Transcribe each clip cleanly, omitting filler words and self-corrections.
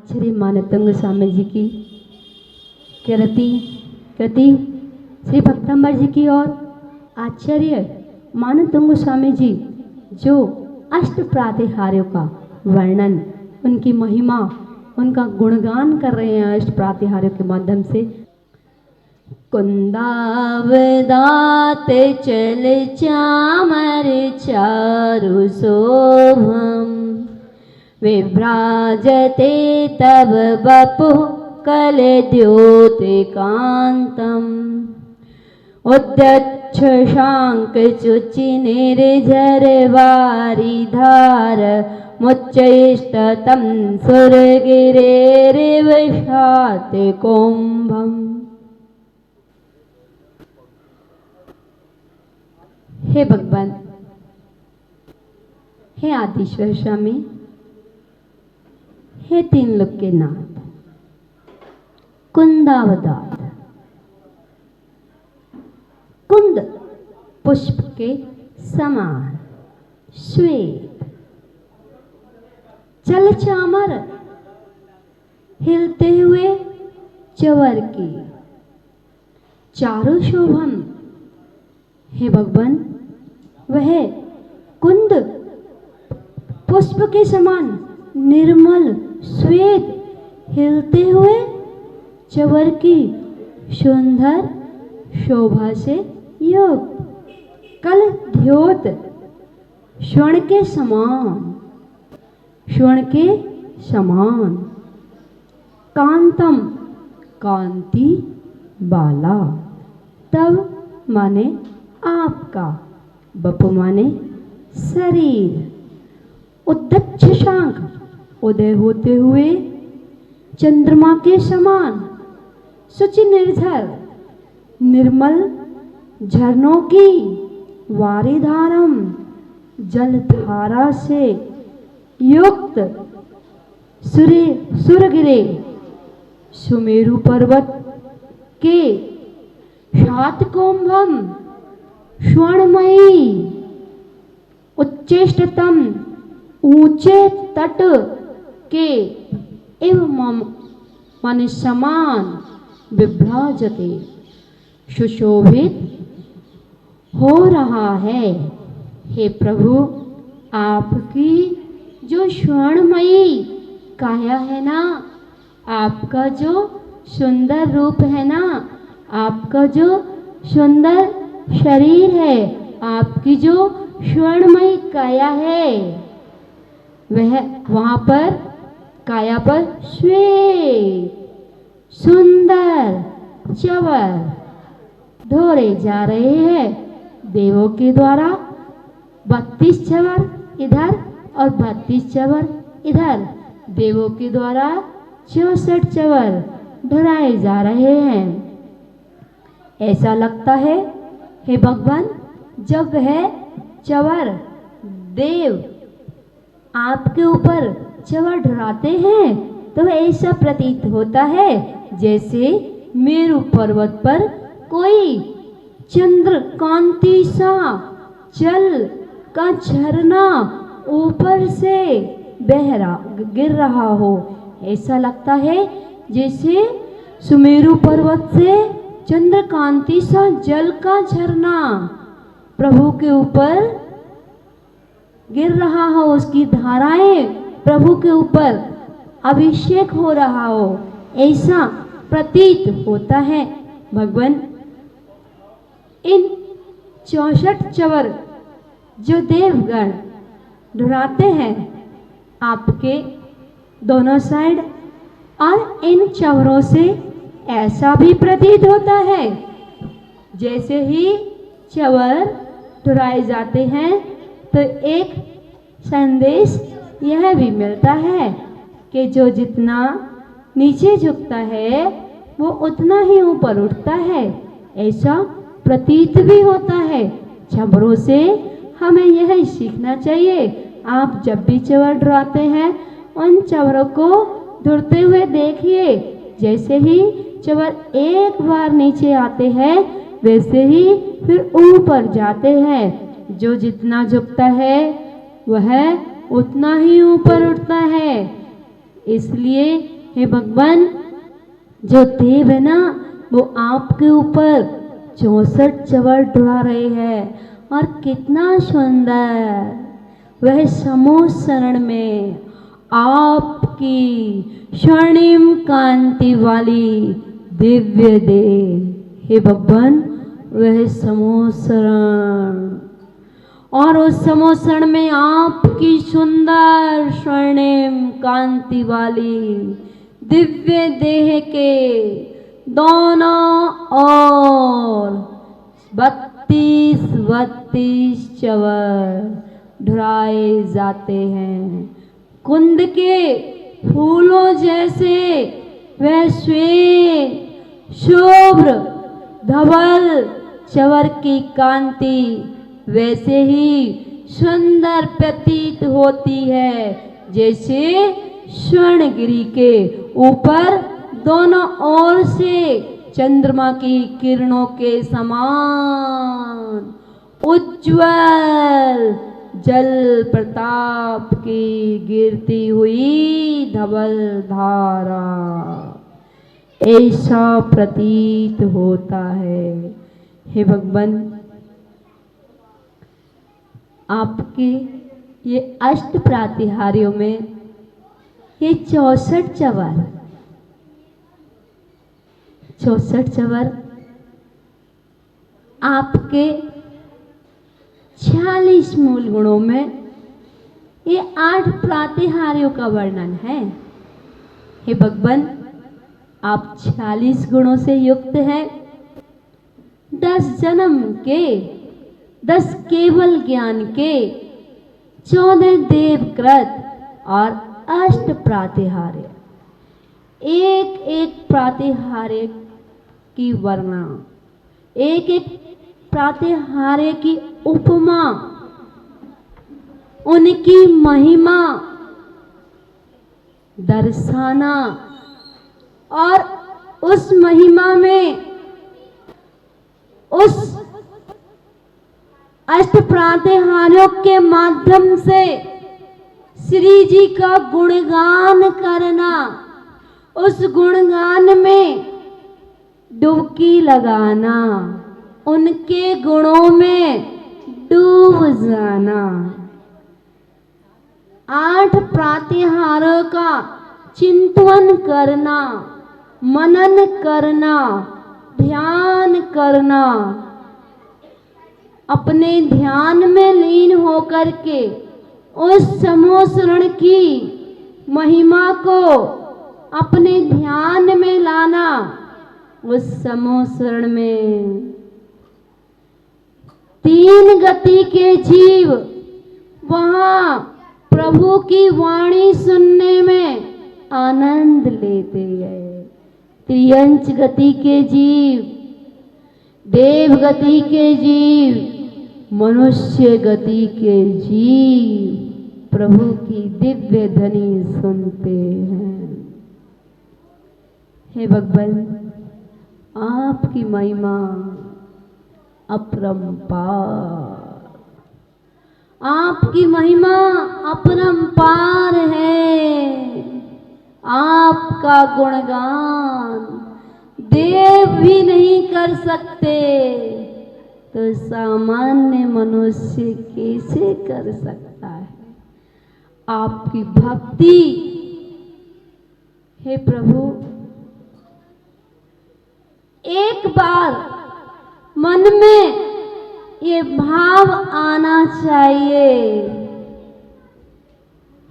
आचार्य मानतंग गोस्वामी जी की कृति श्री भक्तम्बर जी की और आचार्य मानतंग गोस्वामी जी जो अष्ट प्रातिहार्यों का वर्णन, उनकी महिमा, उनका गुणगान कर रहे हैं अष्ट प्रातिहार्यों के माध्यम से। कुंदावदात चल चामर चारु शोभम विभ्राजते तब बपु कल द्योतिकांतम उद्यच्छ शांक चुचि निर्झर वारिधार मुच्चैष्टतम सुरगिरेरिवशात कुंभम। हे भगवान, हे आदिश्वर स्वामी, हे तीन लोक के नाथ, कुंदावतार, कुंद पुष्प के समान श्वेत, चल चामर हिलते हुए चवर की, चारु शोभम। हे भगवान, वह कुंद पुष्प के समान निर्मल श्वेत हिलते हुए चवर की सुंदर शोभा से युक्त, कल द्योत स्वर्ण के समान, कांतम कांति बाला, तब माने आपका, बपु माने शरीर, उद्दच्छ शांख उदय होते हुए चंद्रमा के समान, शुचि निर्झर निर्मल झरनों की, वारिधारम जलधारा से युक्त, सुरगिरे सुमेरु पर्वत के सात कुंभम स्वर्णमयी, उच्चेष्टतम ऊंचे तट के एवं माने समान विभ्राजते सुशोभित हो रहा है। हे प्रभु, आपकी जो स्वर्णमयी काया है ना, आपका जो सुंदर रूप है ना, आपका जो सुंदर शरीर है, आपकी जो स्वर्णमयी काया है, वह वहां पर काया पर श्वेत सुंदर चवर ढोरे जा रहे हैं देवों के द्वारा। 32 चवर इधर और 32 चवर इधर, देवों के द्वारा 64 चवर ढराए जा रहे हैं। ऐसा लगता है हे भगवान, जब वह चवर देव आपके ऊपर चवर ढराते हैं तो ऐसा प्रतीत होता है जैसे मेरु पर्वत पर कोई चंद्र कांति सा जल का झरना ऊपर से गिर रहा हो। ऐसा लगता है जैसे सुमेरु पर्वत से चंद्रकांति सा जल का झरना प्रभु के ऊपर गिर रहा हो, उसकी धाराएं प्रभु के ऊपर अभिषेक हो रहा हो, ऐसा प्रतीत होता है। भगवान, इन 64 चवर जो देवगण ढुराते हैं आपके दोनों साइड, और इन चवरों से ऐसा भी प्रतीत होता है जैसे ही चवर ढुराए जाते हैं तो एक संदेश यह भी मिलता है कि जो जितना नीचे झुकता है वो उतना ही ऊपर उठता है, ऐसा प्रतीत भी होता है। चवरों से हमें यह सीखना चाहिए। आप जब भी चवर ढुराते हैं उन चवरों को ढुरते हुए देखिए, जैसे ही चवर एक बार नीचे आते हैं वैसे ही फिर ऊपर जाते हैं। जो जितना झुकता है वह उतना ही ऊपर उठता है। इसलिए हे भगवान, जो देव है ना वो आपके ऊपर 64 चवर ढुरा रहे हैं और कितना सुंदर वह समूह शरण में आपकी स्वर्णिम कांति वाली दिव्य देह। हे भगवान, वह समूह शरण और उस समूह शरण में आपकी सुंदर स्वर्णिम कांति वाली दिव्य देह के दोनों ओर 32 चवर ढुराए जाते हैं। कुंद के फूलों जैसे वह श्वेत शुभ्र धवल चवर की कांति वैसे ही सुंदर प्रतीत होती है जैसे स्वर्णगिरी के ऊपर दोनों ओर से चंद्रमा की किरणों के समान उज्जवल जल प्रताप की गिरती हुई धवल धारा ऐसा प्रतीत होता है। हे भगवान, आपके ये अष्ट प्रातिहार्यों में ये 64 चवर आपके 46 मूल गुणों में ये 8 प्रातिहार्यों का वर्णन है। हे भगवान, आप 46 गुणों से युक्त हैं। 10 जन्म के, 10 केवल ज्ञान के, 14 देवकृत और 8 प्रातिहार्य। एक एक प्रातिहार्य की वर्णना, एक एक प्रातिहार्य की उपमा, उनकी महिमा दर्शाना और उस महिमा में उस अष्ट प्रातिहार्यों के माध्यम से श्री जी का गुणगान करना, उस गुणगान में डुबकी लगाना, उनके गुणों में डूब जाना। 8 प्रातिहार्यों का चिंतन करना, मनन करना, ध्यान करना, अपने ध्यान में लीन होकर के उस समूह शरण की महिमा को अपने ध्यान में लाना। उस समूह शरण में 3 गति के जीव वहां प्रभु की वाणी सुनने में आनंद लेते हैं। त्रियंच गति के जीव, देव गति के जीव, मनुष्य गति के जीव प्रभु की दिव्य ध्वनि सुनते हैं। हे भगवान, आपकी महिमा अपरंपार, आपकी महिमा अपरंपार है। आपका गुणगान देव भी नहीं कर सकते तो सामान्य मनुष्य कैसे कर सकता है। आपकी भक्ति, हे प्रभु, एक बार मन में ये भाव आना चाहिए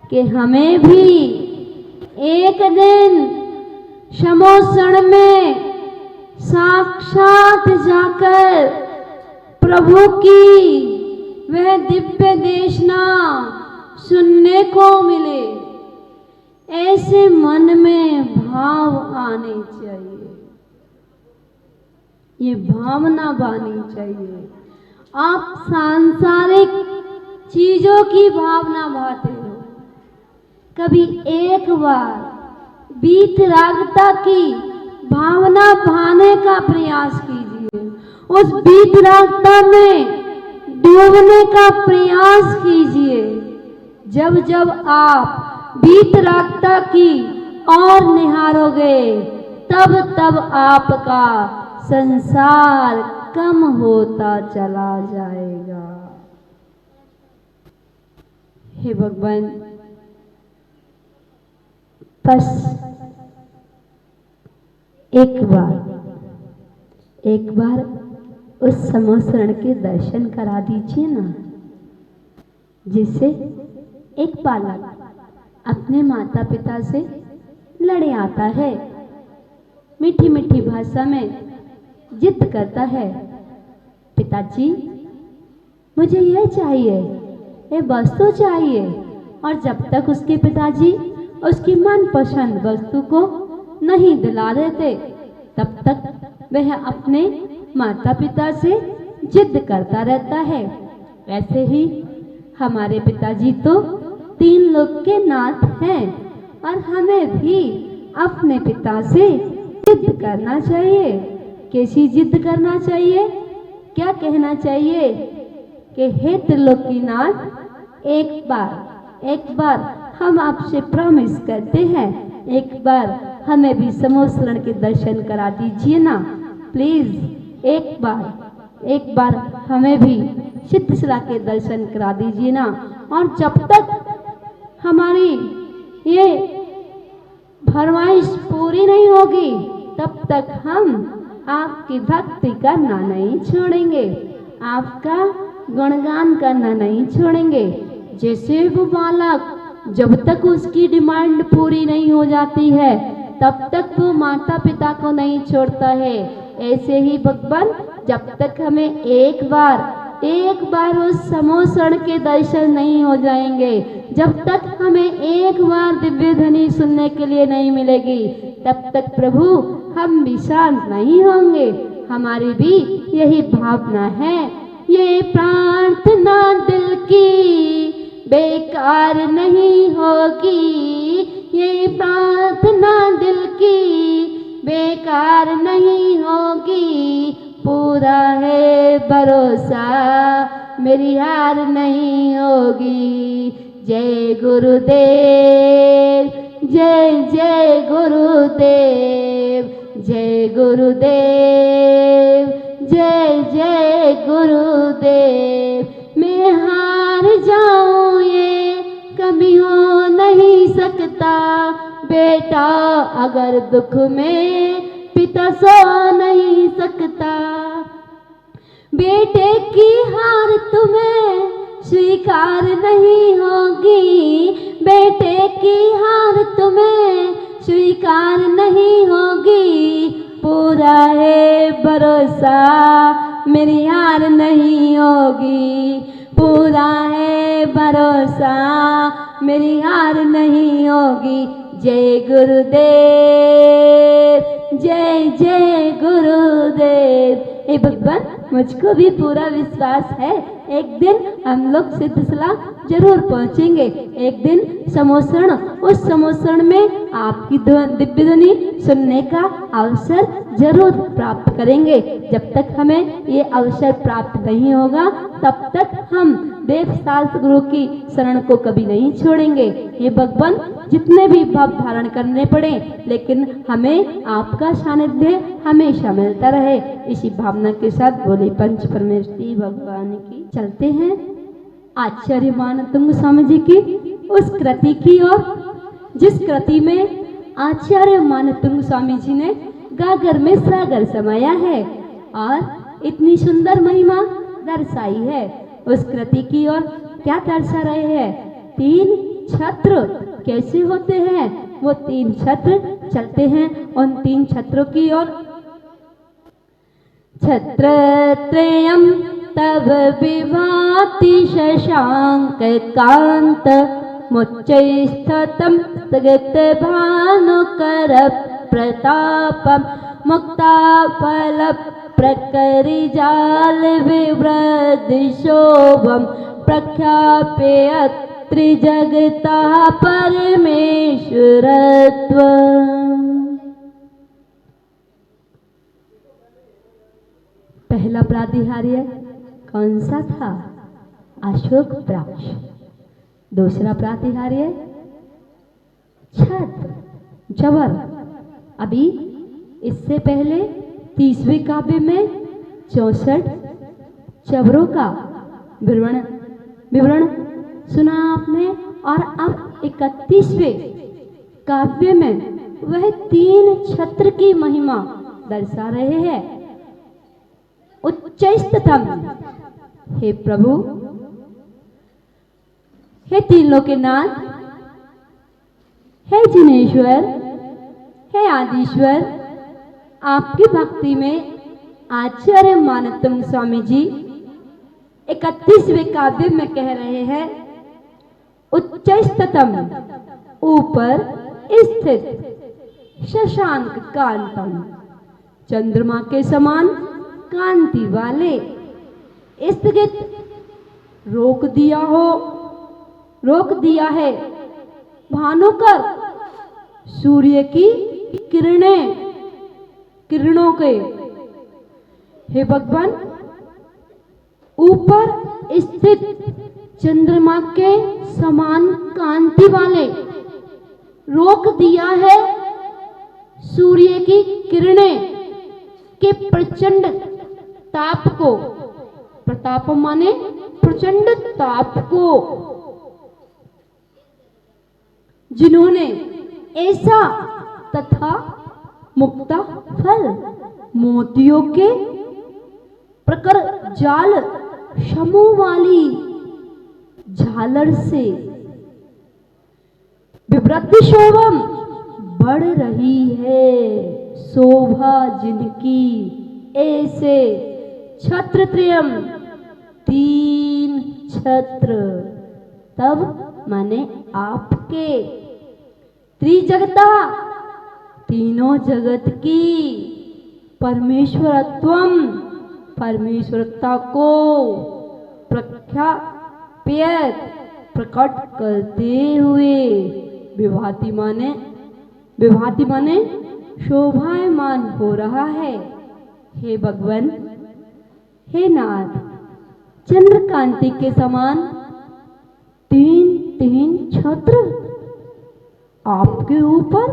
कि हमें भी एक दिन समोसण में साक्षात जाकर प्रभु की वह दिव्य देशना सुनने को मिले। ऐसे मन में भाव आने चाहिए, ये भावना बानी चाहिए। आप सांसारिक चीजों की भावना भाते हो, कभी एक बार वीतरागता की भावना भाने का प्रयास कीजिए। उस वीतरागता में डूबने का प्रयास कीजिए। जब जब आप वीतरागता की और निहारोगे तब तब आपका संसार कम होता चला जाएगा। हे भगवान, बस एक बार उस समोसरण के दर्शन करा दीजिए ना, जिससे एक बालक अपने माता पिता से लड़े आता है, मीठी मीठी भाषा में जिद करता है, पिताजी मुझे यह चाहिए, ये वस्तु चाहिए, और जब तक उसके पिताजी उसकी मनपसंद वस्तु को नहीं दिला देते तब तक वह अपने माता पिता से जिद करता रहता है। ऐसे ही हमारे पिताजी तो 3 लोक के नाथ हैं और हमें भी अपने पिता से जिद करना चाहिए। कैसी जिद करना चाहिए? क्या कहना चाहिए कि हे त्रिलोकीनाथ, एक बार हम आपसे प्रॉमिस करते हैं, एक बार हमें भी समोसरण के दर्शन करा दीजिए ना प्लीज। एक बार हमें भी चित्रशिला के दर्शन करा दीजिए ना। और जब तक हमारी ये फरमाइश पूरी नहीं होगी तब तक हम आपकी भक्ति करना नहीं छोड़ेंगे, आपका गुणगान करना नहीं छोड़ेंगे। जैसे वो बालक जब तक उसकी डिमांड पूरी नहीं हो जाती है तब तक वो माता पिता को नहीं छोड़ता है, ऐसे ही भगवान जब तक हमें एक बार उस समोसरण के दर्शन नहीं हो जाएंगे, जब तक हमें एक बार दिव्य ध्वनि सुनने के लिए नहीं मिलेगी, तब तक प्रभु हम भी शांत नहीं होंगे। हमारी भी यही भावना है। ये प्रार्थना दिल की बेकार नहीं होगी, ये प्रार्थना दिल की बेकार नहीं होगी, पूरा है भरोसा मेरी हार नहीं होगी। जय गुरुदेव, जय जय गुरुदेव, जय गुरुदेव, जय जय गुरुदेव। मैं हार जाऊं ये कभी हो नहीं सकता, बेटा अगर दुख में पिता सो नहीं सकता। बेटे की हार तुम्हें स्वीकार नहीं होगी, बेटे की हार तुम्हें स्वीकार नहीं होगी, पूरा है भरोसा मेरी हार नहीं होगी, पूरा है भरोसा मेरी हार नहीं होगी। जय गुरुदेव, जय जय गुरुदेव। हे भगवान, मुझको भी पूरा विश्वास है एक दिन हम लोग सिद्धशिला जरूर पहुंचेंगे, एक दिन समोसरण, उस समोसरण में आपकी दिव्य ध्वनि सुनने का अवसर जरूर प्राप्त करेंगे। जब तक हमें ये अवसर प्राप्त नहीं होगा तब तक हम देव शास्त्र गुरु की शरण को कभी नहीं छोड़ेंगे। हे भगवान, जितने भी भाव धारण करने पड़े लेकिन हमें आपका सानिध्य हमेशा मिलता रहे, इसी भावना के साथ बोले पंच परमेश्वरी भगवान की। चलते हैं आचार्य मानतंग स्वामी जी की उस कृति की ओर, जिस कृति में आचार्य मानतंग स्वामी जी ने गागर में सागर समाया है और इतनी सुंदर महिमा दर्शाई है। उस कृति की ओर क्या दर्शा रहे हैं? 3 छत्र कैसे होते हैं वो 3 छत्र। चलते हैं उन 3 छत्रों की ओर। छत्रत्रयम् तव विभाति शशांक कांत, मुच्चैस्ततं स्थगित भानुकर प्रतापम, मुक्ताफल प्रकरिजाल विवृद्ध शोभम, प्रख्याप्य त्रिजगता परमेश्वरत्व। पहला प्रातिहार्य कौन सा था? अशोक वृक्ष। दूसरा प्रातिहार्य छत्र, चवर। अभी इससे पहले 30वें काव्य में 64 चवरों का विवरण सुना आपने, और अब 31वें काव्य में वह 3 छत्र की महिमा दर्शा रहे हैं। उच्चैस्ततम, हे प्रभु, हे तीन लोकनाथ, हे जिनेश्वर, हे आदिश्वर, आपकी भक्ति में आचार्य मानतंग स्वामी जी 31वें काव्य में कह रहे हैं, उच्चैस्ततम, ऊपर स्थित, शशांक कांतम, चंद्रमा के समान कांति वाले, स्थगित, रोक दिया है भानुकर सूर्य की किरणों के। हे भगवान, ऊपर स्थित चंद्रमा के समान कांति वाले, रोक दिया है सूर्य की किरणें के प्रचंड ताप को। प्रताप माने प्रचंड ताप को। जिन्होंने ऐसा तथा मुक्ता फल मोतियों के प्रकर जाल समूह वाली झालर से विवृद्धि शोभम बढ़ रही है, शोभा जिनकी ऐसे छत्रत्रयम, 3 छत्र, तब माने आपके, त्रिजगता, तीनों जगत की, परमेश्वरत्वम, परमेश्वरता को प्रकट करते हुए, विभाति माने शोभायमान हो रहा है। हे भगवान, हे नाथ, चंद्रकांति के समान 3 छत्र आपके ऊपर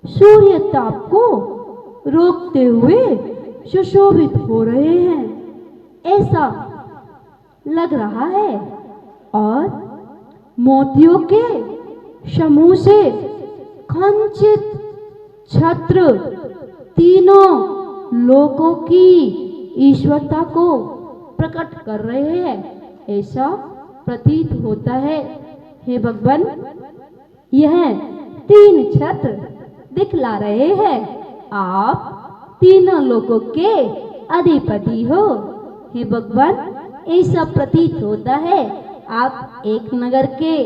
सूर्य ताप को रोकते हुए सुशोभित हो रहे हैं, ऐसा लग रहा है। और मोतियों के समूह से खंचित छत्र तीनों लोकों की ईश्वरता को प्रकट कर रहे हैं, ऐसा प्रतीत होता है। हे भगवान, यह 3 छत्र दिखला रहे हैं, आप तीनों लोगों के अधिपति हो। हे भगवान, ऐसा प्रतीत होता है आप एक नगर के,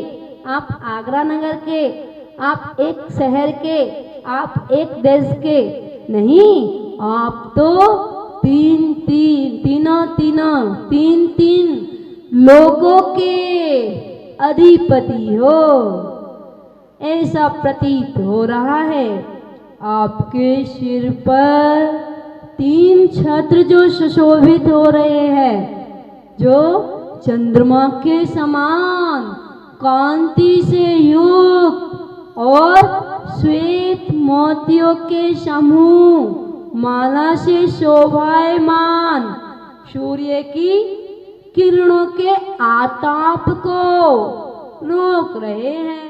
आप आगरा नगर के, आप एक शहर के, आप एक देश के नहीं, आप तो तीन लोगों के अधिपति हो, ऐसा प्रतीत हो रहा है। आपके सिर पर 3 छत्र जो सुशोभित हो रहे हैं, जो चंद्रमा के समान कांति से युक्त और श्वेत मोतियों के समूह माला से शोभायमान सूर्य की किरणों के आताप को रोक रहे हैं।